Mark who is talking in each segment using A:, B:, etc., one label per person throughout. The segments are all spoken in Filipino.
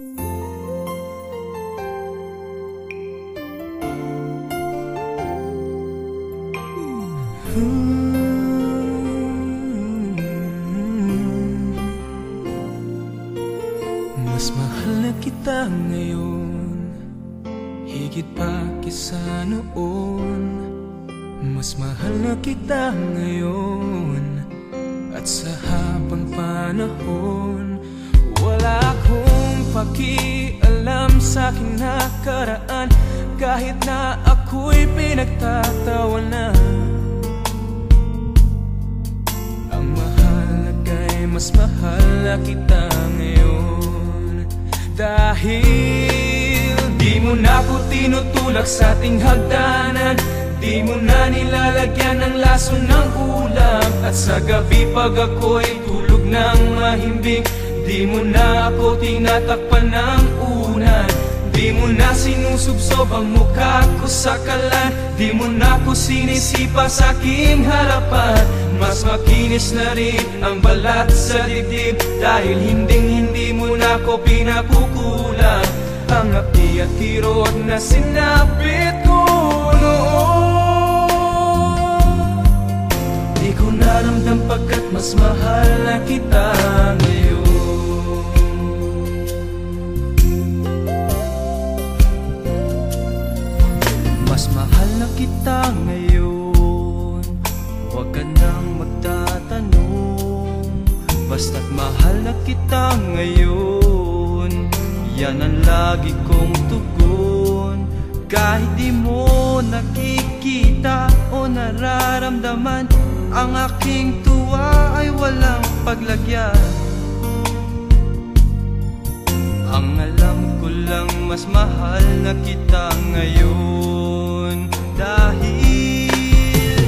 A: Mas mahal na kita ngayon, higit pa kaysa noon. Mas mahal na kita ngayon, at sa habang panahon. Wala akong pakialam sa kinakaraan, kahit na ako'y pinagtatawanan. Ang mahalaga ay mas mahal na kita ngayon, dahil di mo na ako tinutulak sa ating hagdanan. Di mo na nilalagyan ng laso ng ulam, at sa gabi pag ako'y tulog ng mahimbing, di mo na ako tinatakpan ng unan. Di mo na sinusubsob ang mukha ko sa kalan, di mo na ako sinisipa sa aking harapan. Mas makinis na rin ang balat sa dibdib, dahil hindi mo na ako pinakukulang. Ang api at kirot na sinapit ko noon, di ko naramdam pagkat mas mahal na kita ngayon. Mas mahal na kita ngayon, huwag ka nang magtatanong. Basta't mahal na kita ngayon, yan ang lagi kong tugon. Kahit di mo nakikita o nararamdaman, ang aking tuwa ay walang paglagyan. Ang alam ko lang mas mahal na kita ngayon, dahil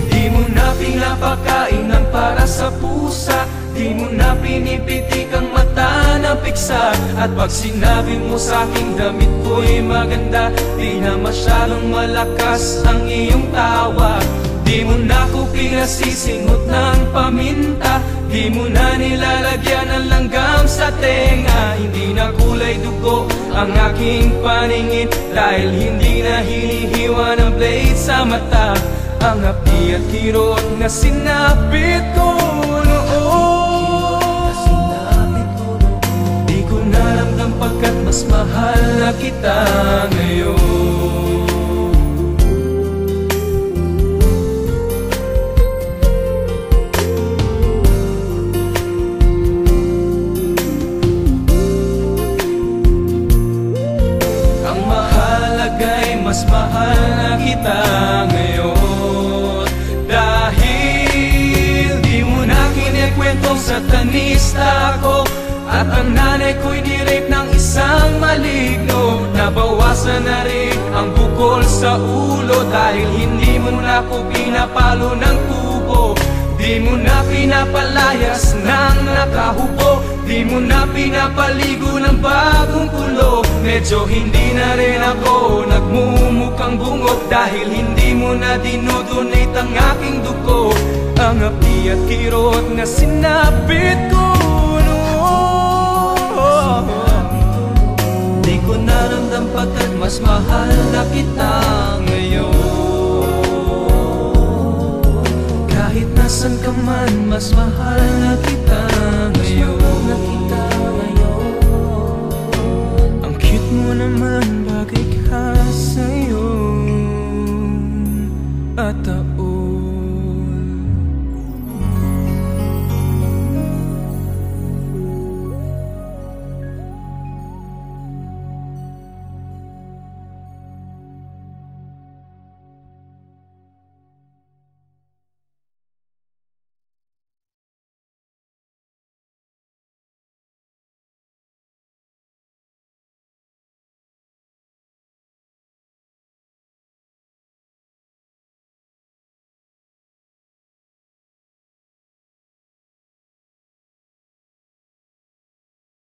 A: di mo na pinapakain ng para sa pusa, di mo na pinipitik ang mata ng piksa. At pag sinabi mo sa aking damit ko'y maganda, di na masyadong malakas ang iyong tawa. Di mo na ako pinasisingot ng paminta, di mo na nilalagyan ng langgam sa tenga. Hindi na kulay dugo ang aking paningin, dahil hindi na hinihiwa ng blade sa mata. Ang api at kirot na sinapit ko noon, di ko naramdam pagkat mas mahal na kita ngayon. Mas mahal na kita ngayon, dahil di mo na kinikwentong satanista ako, at ang nanay ko'y ni-rape ng isang maligno. Nabawasan na rin ang bukol sa ulo, dahil hindi mo na ako pinapalo ng tubo. Di mo na pinapalayas ng nakahubo, di mo na pinapaligo ng bagong kulo. Medyo hindi na rin ako nagmumukhang bungok, dahil hindi mo na dinodonate ang aking dugo. Ang api at kirot na sinapit ko noon, di ko naramdam pagkat mas mahal na kita ngayon. Kahit nasan ka man, mas mahal na kita ngayon. Ang cute mo naman, bagay ka sa'yo at taon.